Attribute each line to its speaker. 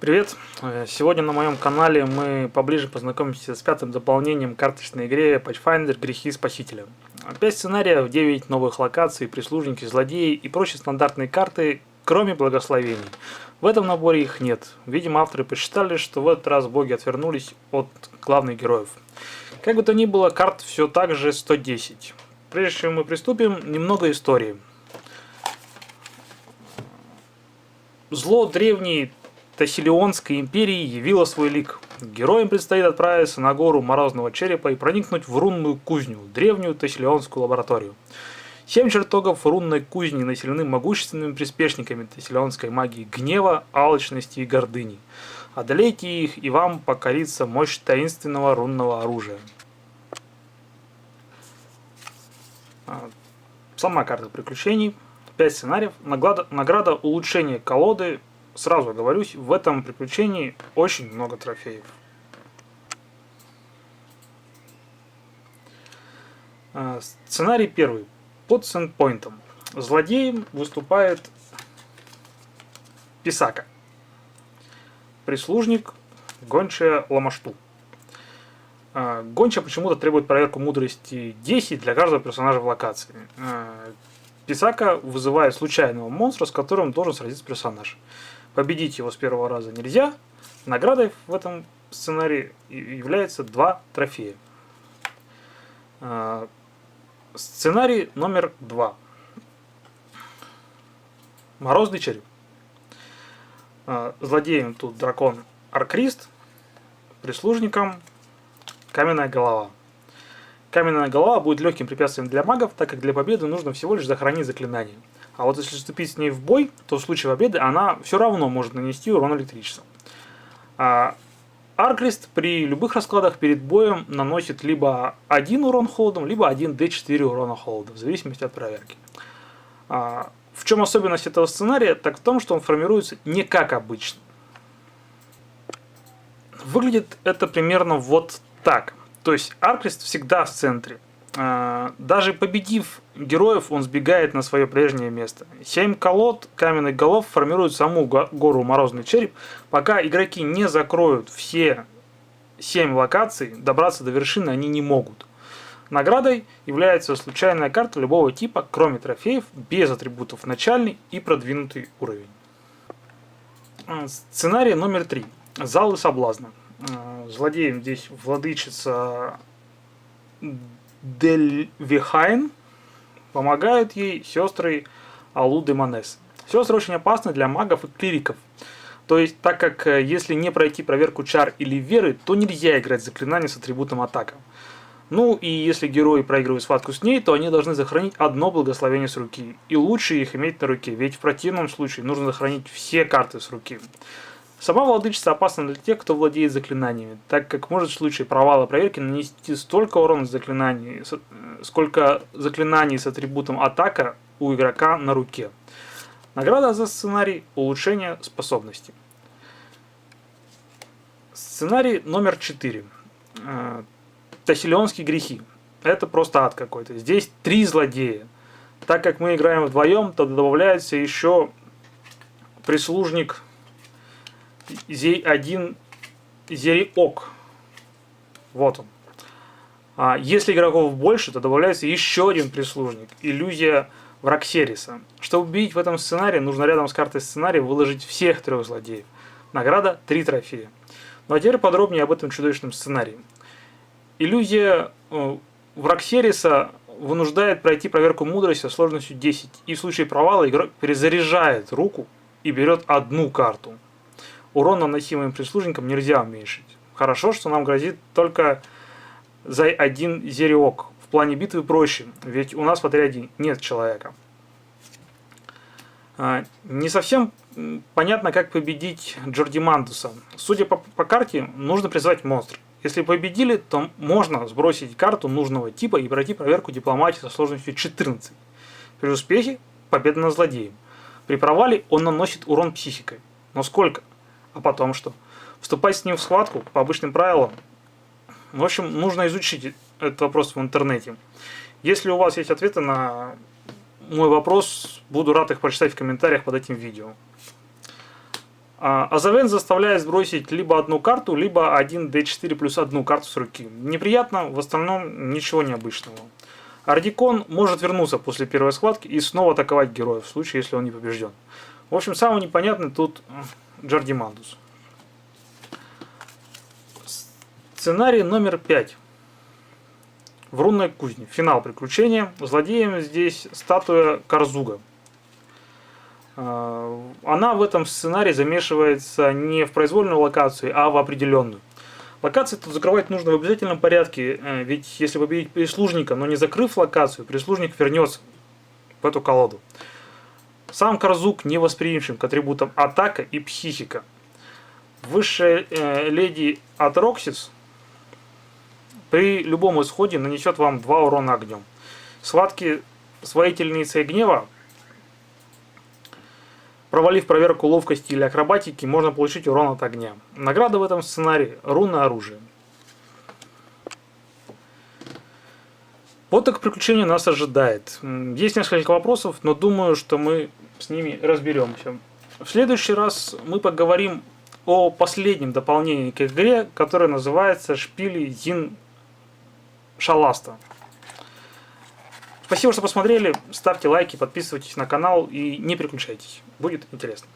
Speaker 1: Привет! Сегодня на моем канале мы поближе познакомимся с пятым дополнением к карточной игре Pathfinder Грехи Спасителя. 5 сценариев, 9 новых локаций, прислужники, злодеи и прочие стандартные карты, кроме благословений. В этом наборе их нет. Видимо, авторы посчитали, что в этот раз боги отвернулись от главных героев. Как бы то ни было, карт все так же 110. Прежде чем мы приступим, немного истории. Зло древней Тассилионской империи явило свой лик. Героям предстоит отправиться на гору Морозного Черепа и проникнуть в рунную кузню, древнюю Тассилионскую лабораторию. 7 чертогов рунной кузни населены могущественными приспешниками тассилионской магии гнева, алчности и гордыни. Одолейте их, и вам покорится мощь таинственного рунного оружия. Сама карта приключений. 5 сценариев. Награда улучшения колоды. Сразу оговорюсь, в этом приключении очень много трофеев. Сценарий первый. Под сендпоинтом. Злодеем выступает Писака. Прислужник Гончая Ламашту. Гонча почему-то требует проверку мудрости 10 для каждого персонажа в локации. Писака вызывает случайного монстра, с которым должен сразиться персонаж. Победить его с первого раза нельзя. Наградой в этом сценарии является 2 трофея. Сценарий номер 2. Морозный череп. Злодеем тут дракон Аркрист. Прислужником каменная голова. Каменная голова будет легким препятствием для магов, так как для победы нужно всего лишь захоронить заклинание. А вот если вступить с ней в бой, то в случае победы она все равно может нанести урон электричеством. Аркрист при любых раскладах перед боем наносит либо 1 урон холодом, либо 1d4 урона холодом, в зависимости от проверки. В чем особенность этого сценария? Так в том, что он формируется не как обычно. Выглядит это примерно вот так. То есть Аркрист всегда в центре. Даже победив героев, он сбегает на свое прежнее место. 7 колод каменных голов формируют саму гору Морозный Череп. Пока игроки не закроют все 7 локаций, добраться до вершины они не могут. Наградой является случайная карта любого типа, кроме трофеев, без атрибутов начальный и продвинутый уровень. Сценарий номер 3. Залы соблазна. Злодеем здесь владычица Дельвихайн. Помогают ей сестры Алу де Манес. Сестры очень опасны для магов и клириков. То есть, так как если не пройти проверку чар или веры, то нельзя играть заклинания с атрибутом атака. Ну и если герои проигрывают схватку с ней, то они должны сохранить одно благословение с руки. И лучше их иметь на руке, ведь в противном случае нужно сохранить все карты с руки. Сама владычица опасна для тех, кто владеет заклинаниями, так как может в случае провала проверки нанести столько урона заклинаний, сколько заклинаний с атрибутом атака у игрока на руке. Награда за сценарий – улучшение способностей. Сценарий номер 4. Тассилионские грехи. Это просто ад какой-то. Здесь 3 злодея. Так как мы играем вдвоем, то добавляется еще прислужник Зей-1 Зериок. Вот он. Если игроков больше, то добавляется еще один прислужник. Иллюзия Враксериса. Чтобы убить в этом сценарии, нужно рядом с картой сценария выложить всех 3 злодеев. Награда 3 трофея. Ну а теперь подробнее об этом чудовищном сценарии. Иллюзия Враксериса вынуждает пройти проверку мудрости со сложностью 10. И в случае провала игрок перезаряжает руку и берет 1 карту. Урон, наносимый прислужникам, нельзя уменьшить. Хорошо, что нам грозит только Зай-1 Зериок. В плане битвы проще, ведь у нас в отряде нет человека. Не совсем понятно, как победить Джордимандуса. Судя по карте, нужно призвать монстра. Если победили, то можно сбросить карту нужного типа и пройти проверку дипломатии со сложностью 14. При успехе победа над злодеем. При провале он наносит урон психикой. Но сколько? А потом что? Вступать с ним в схватку по обычным правилам? В общем, нужно изучить этот вопрос в интернете. Если у вас есть ответы на мой вопрос, буду рад их прочитать в комментариях под этим видео. Азавен заставляет сбросить либо одну карту, либо 1 d4 плюс одну карту с руки. Неприятно, в остальном ничего необычного. Ардикон может вернуться после первой схватки и снова атаковать героя, в случае, если он не побежден. В общем, самый непонятный тут Джардимандус. Сценарий номер 5. В рунной кузне. Финал приключения. Злодеем здесь статуя Карзуга. Она в этом сценарии замешивается не в произвольную локацию, а в определенную. Локации тут закрывать нужно в обязательном порядке, ведь если победить прислужника, но не закрыв локацию, прислужник вернется в эту колоду. Сам Карзуг невосприимчив к атрибутам атака и психика. Высшая леди Атроксис при любом исходе нанесет вам 2 урона огнем. Схватки с воительницей гнева, провалив проверку ловкости или акробатики, можно получить урон от огня. Награда в этом сценарии – рунное оружие. Вот так приключение нас ожидает. Есть несколько вопросов, но думаю, что мы с ними разберемся. В следующий раз мы поговорим о последнем дополнении к игре, которое называется «Шпили Зин Шаласта». Спасибо, что посмотрели. Ставьте лайки, подписывайтесь на канал и не переключайтесь. Будет интересно.